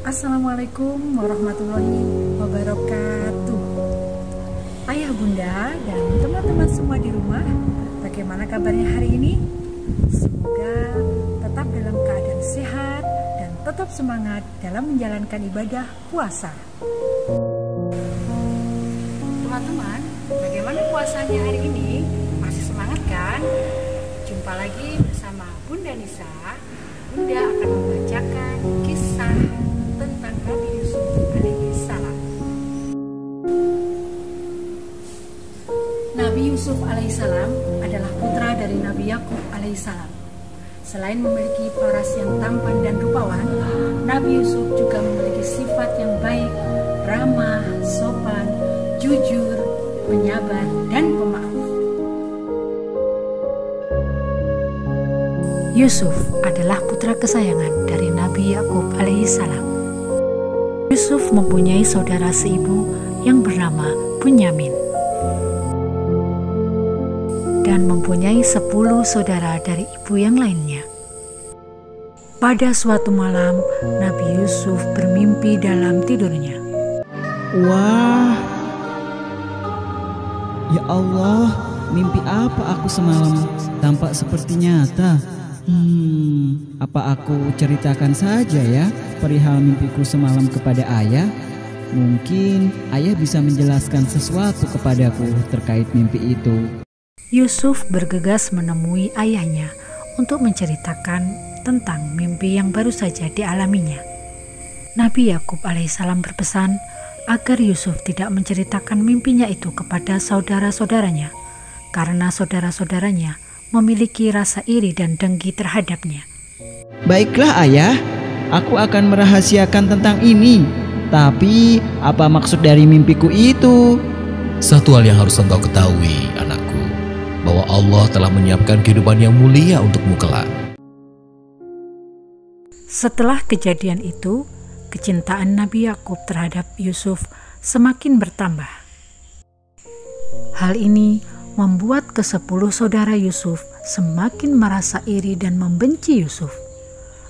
Assalamualaikum warahmatullahi wabarakatuh. Ayah, bunda, dan teman-teman semua di rumah, bagaimana kabarnya hari ini? Semoga tetap dalam keadaan sehat dan tetap semangat dalam menjalankan ibadah puasa. Teman-teman, bagaimana puasanya hari ini? Masih semangat kan? Jumpa lagi bersama Bunda Nisa. Bunda akan membacakan kisah tentang Nabi Yusuf alaihissalam. Nabi Yusuf alaihissalam adalah putra dari Nabi Yakub alaihissalam. Selain memiliki paras yang tampan dan rupawan, Nabi Yusuf juga memiliki sifat yang baik, ramah, sopan, jujur, penyabar, dan pemaaf. Yusuf adalah putra kesayangan dari Nabi Yakub alaihissalam. Yusuf mempunyai saudara seibu yang bernama Bunyamin dan mempunyai 10 saudara dari ibu yang lainnya. Pada suatu malam, Nabi Yusuf bermimpi dalam tidurnya. Wah, ya Allah, mimpi apa aku semalam? Tampak seperti nyata. Apa aku ceritakan saja ya perihal mimpiku semalam kepada ayah? Mungkin ayah bisa menjelaskan sesuatu kepadaku terkait mimpi itu. Yusuf bergegas menemui ayahnya untuk menceritakan tentang mimpi yang baru saja dialaminya. Nabi Yakub alaihissalam berpesan agar Yusuf tidak menceritakan mimpinya itu kepada saudara-saudaranya, karena saudara-saudaranya memiliki rasa iri dan dengki terhadapnya. Baiklah ayah, aku akan merahasiakan tentang ini. Tapi apa maksud dari mimpiku itu? Satu hal yang harus engkau ketahui, anakku, bahwa Allah telah menyiapkan kehidupan yang mulia untukmu kelak. Setelah kejadian itu, kecintaan Nabi Yakub terhadap Yusuf semakin bertambah. Hal ini membuat ke-10 saudara Yusuf semakin merasa iri dan membenci Yusuf.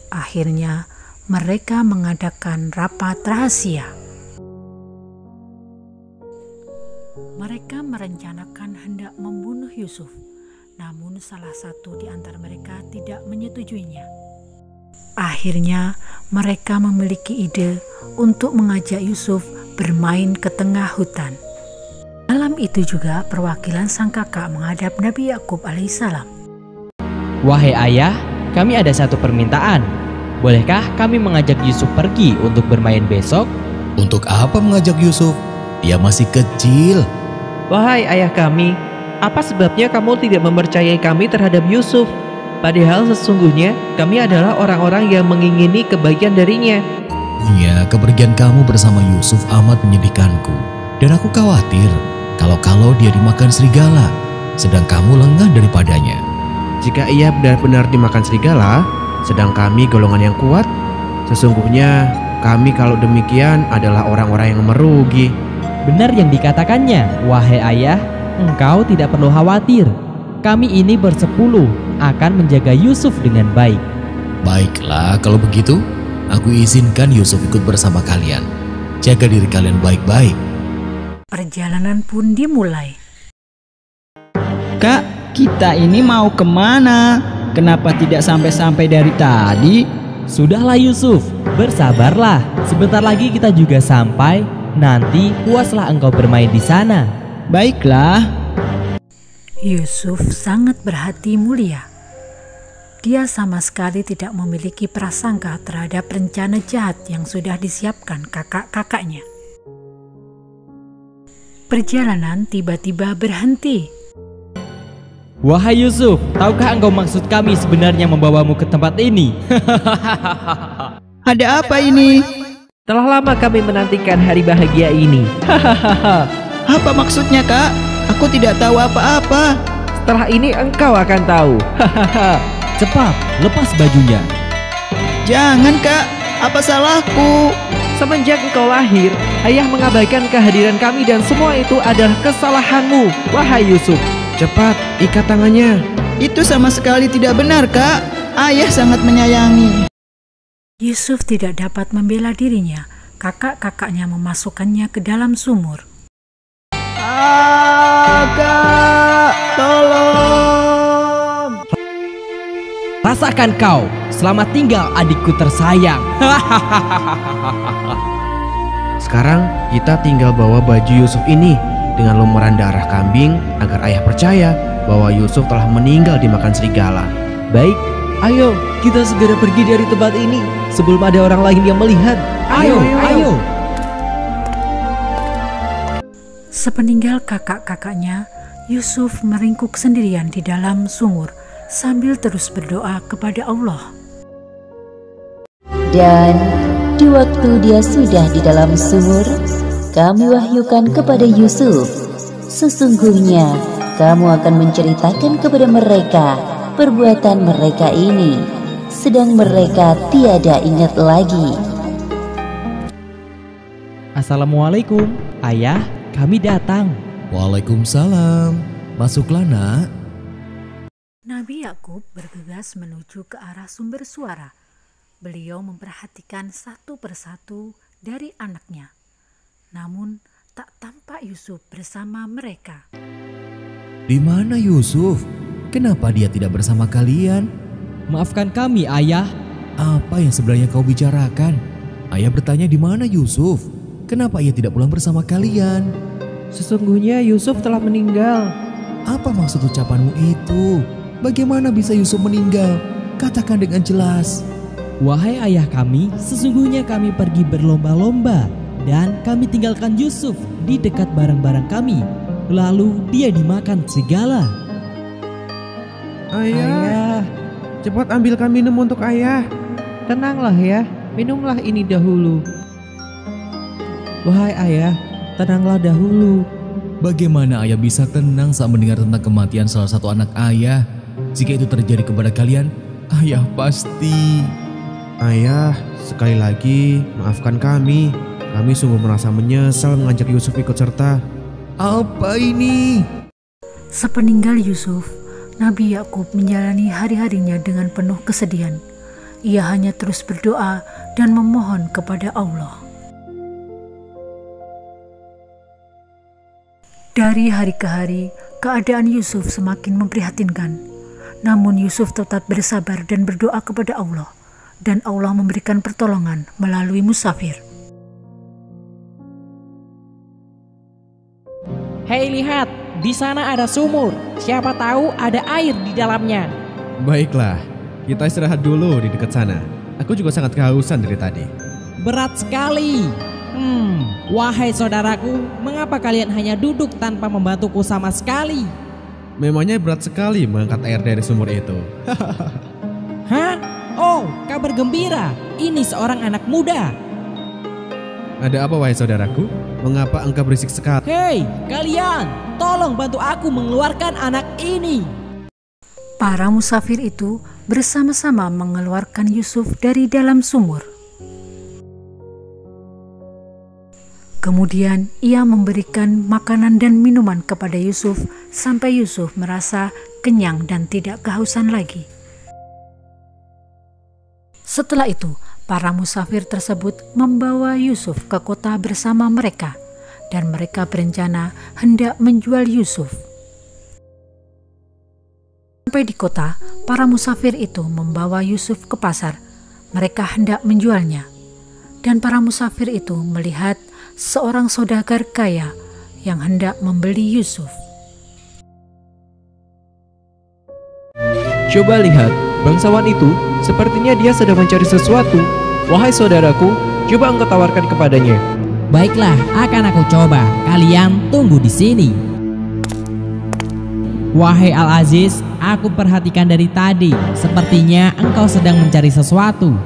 Akhirnya mereka mengadakan rapat rahasia. Mereka merencanakan hendak membunuh Yusuf, namun salah satu di antara mereka tidak menyetujuinya. Akhirnya mereka memiliki ide untuk mengajak Yusuf bermain ke tengah hutan. Malam itu juga perwakilan sang kakak menghadap Nabi Yakub alaihissalam. Wahai ayah, kami ada satu permintaan. Bolehkah kami mengajak Yusuf pergi untuk bermain besok? Untuk apa mengajak Yusuf? Dia masih kecil. Wahai ayah kami, apa sebabnya kamu tidak mempercayai kami terhadap Yusuf? Padahal sesungguhnya kami adalah orang-orang yang mengingini kebaikan darinya. Ya, kepergian kamu bersama Yusuf amat menyedihkanku. Dan aku khawatir kalau dia dimakan serigala, sedang kamu lengah daripadanya. Jika ia benar-benar dimakan serigala, sedang kami golongan yang kuat, sesungguhnya kami kalau demikian adalah orang-orang yang merugi. Benar yang dikatakannya, wahai ayah, engkau tidak perlu khawatir. Kami ini bersepuluh akan menjaga Yusuf dengan baik. Baiklah, kalau begitu, aku izinkan Yusuf ikut bersama kalian. Jaga diri kalian baik-baik. Perjalanan pun dimulai. Kak, kita ini mau kemana? Kenapa tidak sampai-sampai dari tadi? Sudahlah Yusuf, bersabarlah. Sebentar lagi kita juga sampai. Nanti puaslah engkau bermain di sana. Baiklah. Yusuf sangat berhati mulia. Dia sama sekali tidak memiliki prasangka terhadap rencana jahat yang sudah disiapkan kakak-kakaknya. Perjalanan tiba-tiba berhenti. Wahai Yusuf, tahukah engkau maksud kami sebenarnya membawamu ke tempat ini? Ada apa ini? Telah lama kami menantikan hari bahagia ini. Apa maksudnya kak? Aku tidak tahu apa-apa. Setelah ini engkau akan tahu. Cepat, lepas bajunya. Jangan kak, apa salahku? Semenjak engkau lahir, ayah mengabaikan kehadiran kami dan semua itu adalah kesalahanmu, wahai Yusuf. Cepat, ikat tangannya. Itu sama sekali tidak benar kak. Ayah sangat menyayangi. Yusuf tidak dapat membela dirinya. Kakak-kakaknya memasukkannya ke dalam sumur. Kak, tolong! Rasakan kau, selamat tinggal adikku tersayang. Sekarang kita tinggal bawa baju Yusuf ini dengan lumuran darah kambing agar ayah percaya bahwa Yusuf telah meninggal dimakan serigala. Baik, ayo kita segera pergi dari tempat ini sebelum ada orang lain yang melihat. Ayo. Sepeninggal kakak-kakaknya, Yusuf meringkuk sendirian di dalam sumur sambil terus berdoa kepada Allah. Dan di waktu dia sudah di dalam sumur, kami wahyukan kepada Yusuf, sesungguhnya kamu akan menceritakan kepada mereka perbuatan mereka ini, sedang mereka tiada ingat lagi. Assalamualaikum, ayah, kami datang. Waalaikumsalam. Masuklah, nak. Nabi Yakub bergegas menuju ke arah sumber suara. Beliau memperhatikan satu persatu dari anaknya. Namun tak tampak Yusuf bersama mereka. Di mana Yusuf? Kenapa dia tidak bersama kalian? Maafkan kami, ayah. Apa yang sebenarnya kau bicarakan? Ayah bertanya di mana Yusuf? Kenapa ia tidak pulang bersama kalian? Sesungguhnya Yusuf telah meninggal. Apa maksud ucapanmu itu? Bagaimana bisa Yusuf meninggal? Katakan dengan jelas. Wahai ayah kami, sesungguhnya kami pergi berlomba-lomba dan kami tinggalkan Yusuf di dekat barang-barang kami. Lalu dia dimakan serigala. Ayah, cepat ambilkan minum untuk ayah. Tenanglah ya, minumlah ini dahulu. Wahai ayah, tenanglah dahulu. Bagaimana ayah bisa tenang saat mendengar tentang kematian salah satu anak ayah? Jika itu terjadi kepada kalian, ayah pasti... Ayah, sekali lagi maafkan kami. Kami sungguh merasa menyesal mengajak Yusuf ikut serta. Apa ini? Sepeninggal Yusuf, Nabi Yakub menjalani hari-harinya dengan penuh kesedihan. Ia hanya terus berdoa dan memohon kepada Allah. Dari hari ke hari, keadaan Yusuf semakin memprihatinkan. Namun Yusuf tetap bersabar dan berdoa kepada Allah, dan Allah memberikan pertolongan melalui musafir. Hei, lihat, di sana ada sumur. Siapa tahu ada air di dalamnya. Baiklah, kita istirahat dulu di dekat sana. Aku juga sangat kehausan dari tadi. Berat sekali. Wahai saudaraku, mengapa kalian hanya duduk tanpa membantuku sama sekali? Memangnya berat sekali mengangkat air dari sumur itu. Hah? Oh, kabar gembira. Ini seorang anak muda. Ada apa wahai saudaraku? Mengapa engkau berisik sekali? Hei, kalian, tolong bantu aku mengeluarkan anak ini. Para musafir itu bersama-sama mengeluarkan Yusuf dari dalam sumur. Kemudian ia memberikan makanan dan minuman kepada Yusuf sampai Yusuf merasa kenyang dan tidak kehausan lagi. Setelah itu, para musafir tersebut membawa Yusuf ke kota bersama mereka, dan mereka berencana hendak menjual Yusuf. Sampai di kota, para musafir itu membawa Yusuf ke pasar. Mereka hendak menjualnya, dan para musafir itu melihat seorang saudagar kaya yang hendak membeli Yusuf. Coba lihat, bangsawan itu sepertinya dia sedang mencari sesuatu. Wahai saudaraku, coba engkau tawarkan kepadanya. Baiklah, akan aku coba. Kalian tunggu di sini. Wahai Al-Aziz, aku perhatikan dari tadi. Sepertinya engkau sedang mencari sesuatu.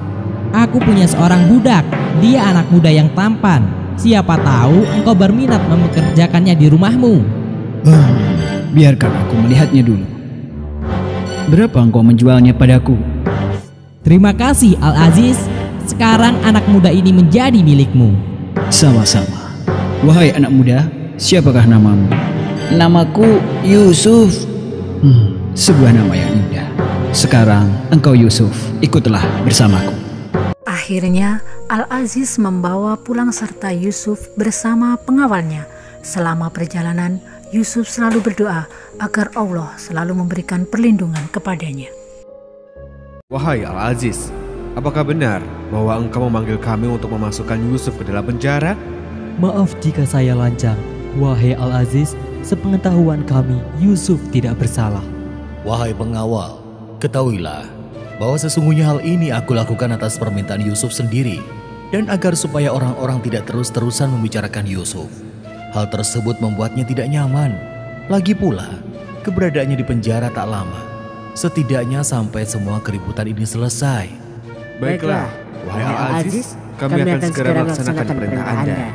Aku punya seorang budak. Dia anak muda yang tampan. Siapa tahu engkau berminat mempekerjakannya di rumahmu. Biarkan aku melihatnya dulu. Berapa engkau menjualnya padaku? Terima kasih Al-Aziz. Sekarang anak muda ini menjadi milikmu. Sama-sama. Wahai anak muda, siapakah namamu? Namaku Yusuf. Sebuah nama yang indah. Sekarang engkau Yusuf, ikutlah bersamaku. Akhirnya Al-Aziz membawa pulang serta Yusuf bersama pengawalnya. Selama perjalanan, Yusuf selalu berdoa agar Allah selalu memberikan perlindungan kepadanya. Wahai Al-Aziz, apakah benar bahwa engkau memanggil kami untuk memasukkan Yusuf ke dalam penjara? Maaf jika saya lancang. Wahai Al-Aziz, sepengetahuan kami, Yusuf tidak bersalah. Wahai pengawal, ketahuilah bahwa sesungguhnya hal ini aku lakukan atas permintaan Yusuf sendiri dan agar supaya orang-orang tidak terus-terusan membicarakan Yusuf. Hal tersebut membuatnya tidak nyaman. Lagi pula, keberadaannya di penjara tak lama. Setidaknya sampai semua keributan ini selesai. Baiklah, wahai Al-Aziz, kami akan segera melaksanakan perintah Anda.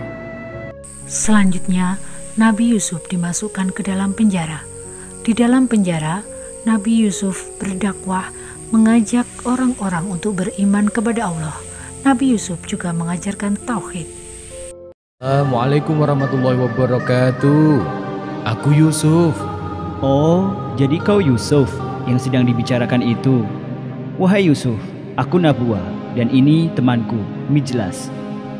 Selanjutnya, Nabi Yusuf dimasukkan ke dalam penjara. Di dalam penjara, Nabi Yusuf berdakwah, mengajak orang-orang untuk beriman kepada Allah. Nabi Yusuf juga mengajarkan tauhid. Assalamualaikum warahmatullahi wabarakatuh. Aku Yusuf. Oh, jadi kau Yusuf yang sedang dibicarakan itu. Wahai Yusuf, aku Nabwa dan ini temanku, Mijlas.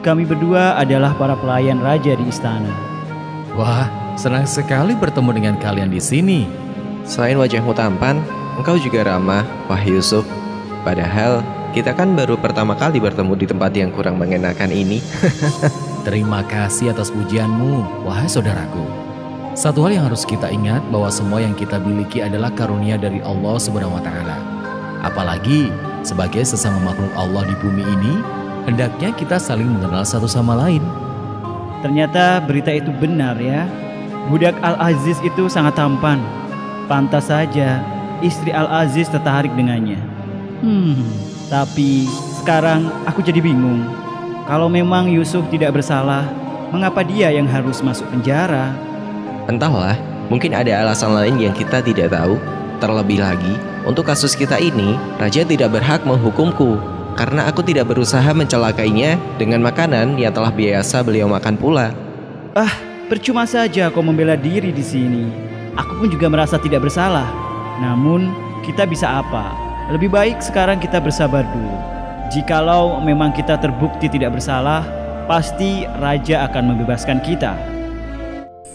Kami berdua adalah para pelayan raja di istana. Wah, senang sekali bertemu dengan kalian di sini. Selain wajahmu tampan, engkau juga ramah, wahai Yusuf. Padahal kita kan baru pertama kali bertemu di tempat yang kurang mengenakan ini. Terima kasih atas pujianmu, wahai saudaraku. Satu hal yang harus kita ingat bahwa semua yang kita miliki adalah karunia dari Allah Subhanahu wa Ta'ala. Apalagi sebagai sesama makhluk Allah di bumi ini, hendaknya kita saling mengenal satu sama lain. Ternyata berita itu benar ya. Budak Al-Aziz itu sangat tampan. Pantas saja istri Al-Aziz tertarik dengannya. Tapi sekarang aku jadi bingung. Kalau memang Yusuf tidak bersalah, mengapa dia yang harus masuk penjara? Entahlah, mungkin ada alasan lain yang kita tidak tahu. Terlebih lagi, untuk kasus kita ini, raja tidak berhak menghukumku karena aku tidak berusaha mencelakainya dengan makanan yang telah biasa beliau makan pula. Percuma saja kau membela diri di sini. Aku pun juga merasa tidak bersalah. Namun, kita bisa apa? Lebih baik sekarang kita bersabar dulu. Jikalau memang kita terbukti tidak bersalah, pasti raja akan membebaskan kita.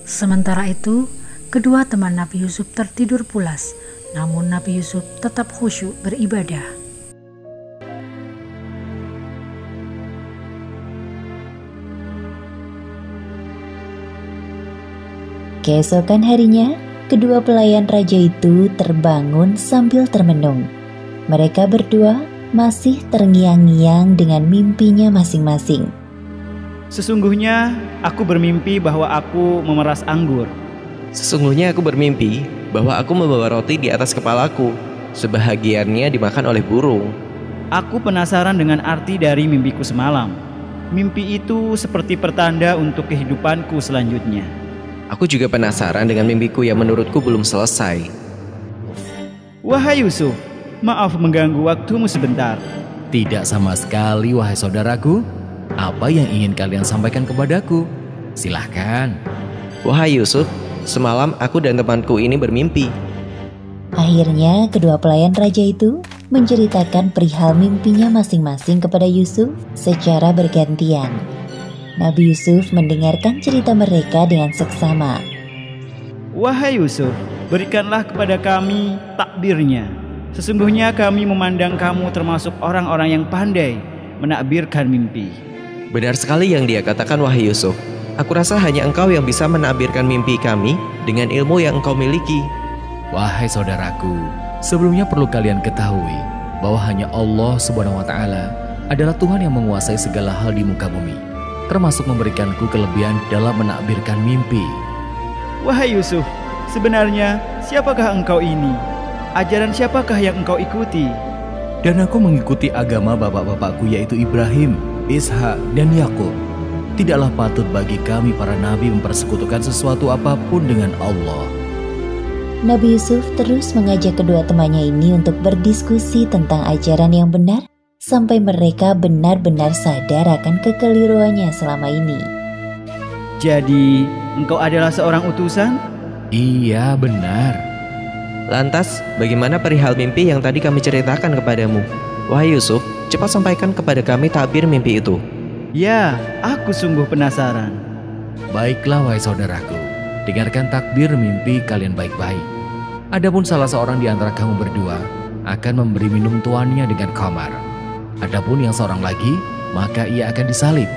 Sementara itu, kedua teman Nabi Yusuf tertidur pulas. Namun Nabi Yusuf tetap khusyuk beribadah. Keesokan harinya, kedua pelayan raja itu terbangun sambil termenung. Mereka berdua masih terngiang-ngiang dengan mimpinya masing-masing. Sesungguhnya aku bermimpi bahwa aku memeras anggur. Sesungguhnya aku bermimpi bahwa aku membawa roti di atas kepalaku. Sebahagiannya dimakan oleh burung. Aku penasaran dengan arti dari mimpiku semalam. Mimpi itu seperti pertanda untuk kehidupanku selanjutnya. Aku juga penasaran dengan mimpiku yang menurutku belum selesai. Wahai Yusuf, maaf mengganggu waktumu sebentar. Tidak sama sekali, wahai saudaraku. Apa yang ingin kalian sampaikan kepadaku? Silahkan. Wahai Yusuf, semalam aku dan temanku ini bermimpi. Akhirnya kedua pelayan raja itu menceritakan perihal mimpinya masing-masing kepada Yusuf secara bergantian. Nabi Yusuf mendengarkan cerita mereka dengan seksama. Wahai Yusuf, berikanlah kepada kami takbirnya. Sesungguhnya kami memandang kamu termasuk orang-orang yang pandai menakbirkan mimpi. Benar sekali yang dia katakan, wahai Yusuf. Aku rasa hanya engkau yang bisa menakbirkan mimpi kami dengan ilmu yang engkau miliki. Wahai saudaraku, sebelumnya perlu kalian ketahui bahwa hanya Allah Subhanahu wa Ta'ala adalah Tuhan yang menguasai segala hal di muka bumi, termasuk memberikanku kelebihan dalam menakbirkan mimpi. Wahai Yusuf, sebenarnya siapakah engkau ini? Ajaran siapakah yang engkau ikuti? Dan aku mengikuti agama bapak-bapakku yaitu Ibrahim, Ishak, dan Yakub. Tidaklah patut bagi kami para nabi mempersekutukan sesuatu apapun dengan Allah. Nabi Yusuf terus mengajak kedua temannya ini untuk berdiskusi tentang ajaran yang benar sampai mereka benar-benar sadar akan kekeliruannya selama ini. Jadi, engkau adalah seorang utusan? Iya, benar. Lantas, bagaimana perihal mimpi yang tadi kami ceritakan kepadamu? Wahai Yusuf, cepat sampaikan kepada kami takbir mimpi itu. Ya, aku sungguh penasaran. Baiklah wahai saudaraku, dengarkan takbir mimpi kalian baik-baik. Adapun salah seorang di antara kamu berdua akan memberi minum tuannya dengan khamar. Adapun yang seorang lagi, maka ia akan disalib,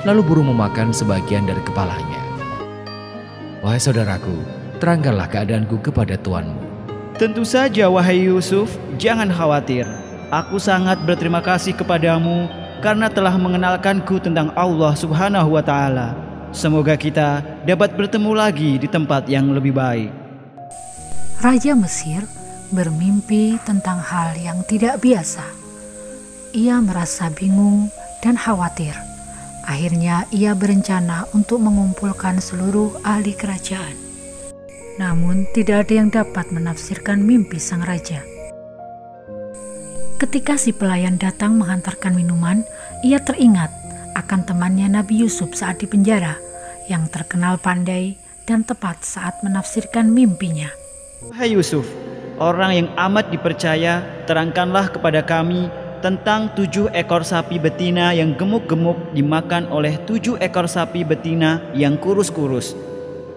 lalu burung memakan sebagian dari kepalanya. Wahai saudaraku, terangkanlah keadaanku kepada tuanmu. Tentu saja wahai Yusuf, jangan khawatir. Aku sangat berterima kasih kepadamu karena telah mengenalkanku tentang Allah Subhanahu wa Ta'ala. Semoga kita dapat bertemu lagi di tempat yang lebih baik. Raja Mesir bermimpi tentang hal yang tidak biasa. Ia merasa bingung dan khawatir. Akhirnya ia berencana untuk mengumpulkan seluruh ahli kerajaan. Namun tidak ada yang dapat menafsirkan mimpi sang raja. Ketika si pelayan datang menghantarkan minuman, ia teringat akan temannya Nabi Yusuf saat di penjara yang terkenal pandai dan tepat saat menafsirkan mimpinya. Hai Yusuf, orang yang amat dipercaya, terangkanlah kepada kami tentang 7 ekor sapi betina yang gemuk-gemuk dimakan oleh 7 ekor sapi betina yang kurus-kurus,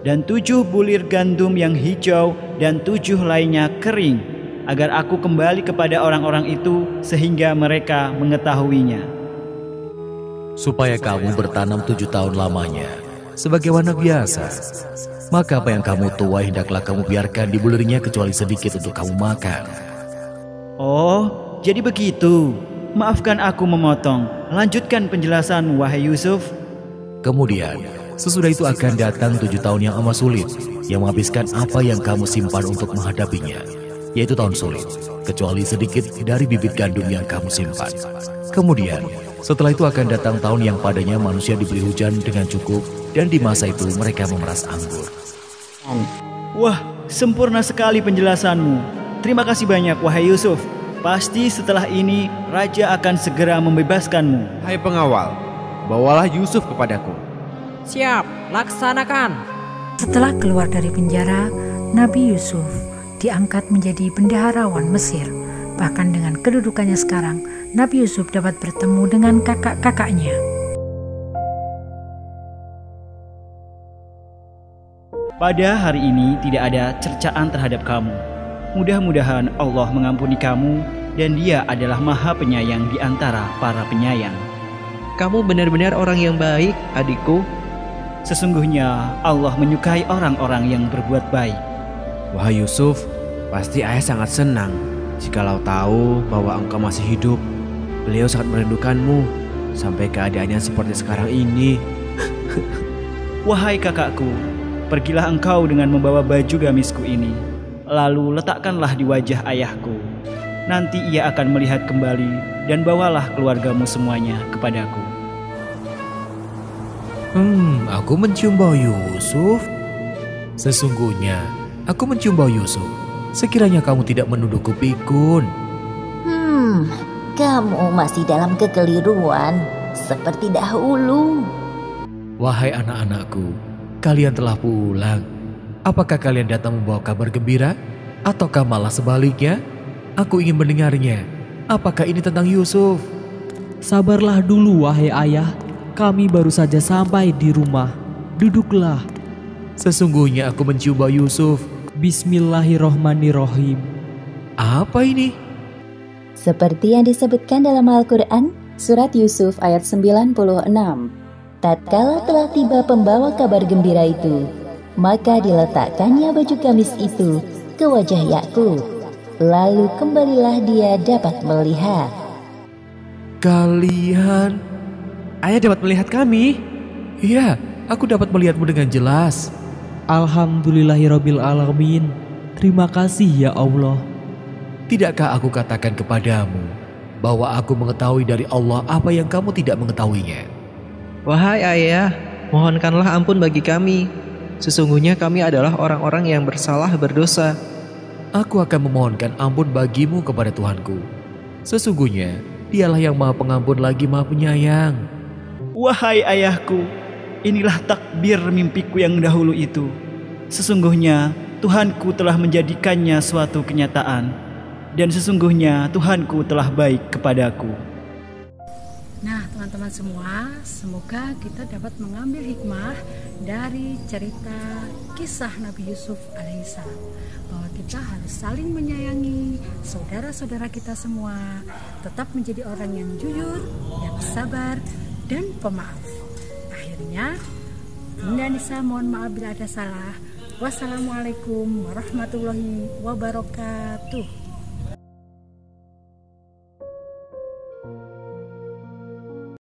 dan 7 bulir gandum yang hijau dan 7 lainnya kering, agar aku kembali kepada orang-orang itu sehingga mereka mengetahuinya. Supaya kamu bertanam 7 tahun lamanya, sebagaimana biasa. Maka apa yang kamu tuai hendaklah kamu biarkan di bulirnya kecuali sedikit untuk kamu makan. Oh, jadi begitu. Maafkan aku memotong. Lanjutkan penjelasan wahai Yusuf. Kemudian, sesudah itu akan datang 7 tahun yang amat sulit, yang menghabiskan apa yang kamu simpan untuk menghadapinya, yaitu tahun sulit, kecuali sedikit dari bibit gandum yang kamu simpan. Kemudian, setelah itu akan datang tahun yang padanya manusia diberi hujan dengan cukup, dan di masa itu mereka memeras anggur. Wah, sempurna sekali penjelasanmu. Terima kasih banyak wahai Yusuf. Pasti setelah ini raja akan segera membebaskanmu. Hai pengawal, bawalah Yusuf kepadaku. Siap, laksanakan. Setelah keluar dari penjara, Nabi Yusuf diangkat menjadi bendaharawan Mesir. Bahkan dengan kedudukannya sekarang, Nabi Yusuf dapat bertemu dengan kakak-kakaknya. Pada hari ini tidak ada cercaan terhadap kamu. Mudah-mudahan Allah mengampuni kamu dan Dia adalah Maha Penyayang di antara para penyayang. Kamu benar-benar orang yang baik, adikku. Sesungguhnya Allah menyukai orang-orang yang berbuat baik. Wahai Yusuf, pasti ayah sangat senang jikalau tahu bahwa engkau masih hidup. Beliau sangat merindukanmu sampai keadaannya seperti sekarang ini. Wahai kakakku, pergilah engkau dengan membawa baju gamisku ini. Lalu letakkanlah di wajah ayahku. Nanti ia akan melihat kembali dan bawalah keluargamu semuanya kepadaku. Aku mencium bau Yusuf. Sesungguhnya, aku mencium bau Yusuf. Sekiranya kamu tidak menuduhku pikun. Kamu masih dalam kekeliruan seperti dahulu. Wahai anak-anakku, kalian telah pulang. Apakah kalian datang membawa kabar gembira? Ataukah malah sebaliknya? Aku ingin mendengarnya. Apakah ini tentang Yusuf? Sabarlah dulu wahai ayah, kami baru saja sampai di rumah. Duduklah. Sesungguhnya aku mencium bau Yusuf. Bismillahirrohmanirrohim. Apa ini? Seperti yang disebutkan dalam Al-Quran, surat Yusuf ayat 96. Tatkala telah tiba pembawa kabar gembira itu, maka diletakkannya baju gamis itu ke wajah Yakub. Lalu kembalilah dia dapat melihat. Kalian? Ayah dapat melihat kami? Iya, aku dapat melihatmu dengan jelas. Alhamdulillahirabbil alamin. Terima kasih ya Allah. Tidakkah aku katakan kepadamu bahwa aku mengetahui dari Allah apa yang kamu tidak mengetahuinya? Wahai ayah, mohonkanlah ampun bagi kami. Sesungguhnya kami adalah orang-orang yang bersalah berdosa. Aku akan memohonkan ampun bagimu kepada Tuhanku. Sesungguhnya Dialah yang Maha Pengampun lagi Maha Penyayang. Wahai ayahku, inilah takbir mimpiku yang dahulu itu. Sesungguhnya Tuhanku telah menjadikannya suatu kenyataan. dan sesungguhnya Tuhanku telah baik kepadaku. Nah, teman-teman semua, semoga kita dapat mengambil hikmah dari cerita kisah Nabi Yusuf alaihissalam, bahwa kita harus saling menyayangi saudara-saudara kita semua, tetap menjadi orang yang jujur, yang sabar, dan pemaaf. Akhirnya, Bunda Nisa mohon maaf bila ada salah. Wassalamualaikum warahmatullahi wabarakatuh.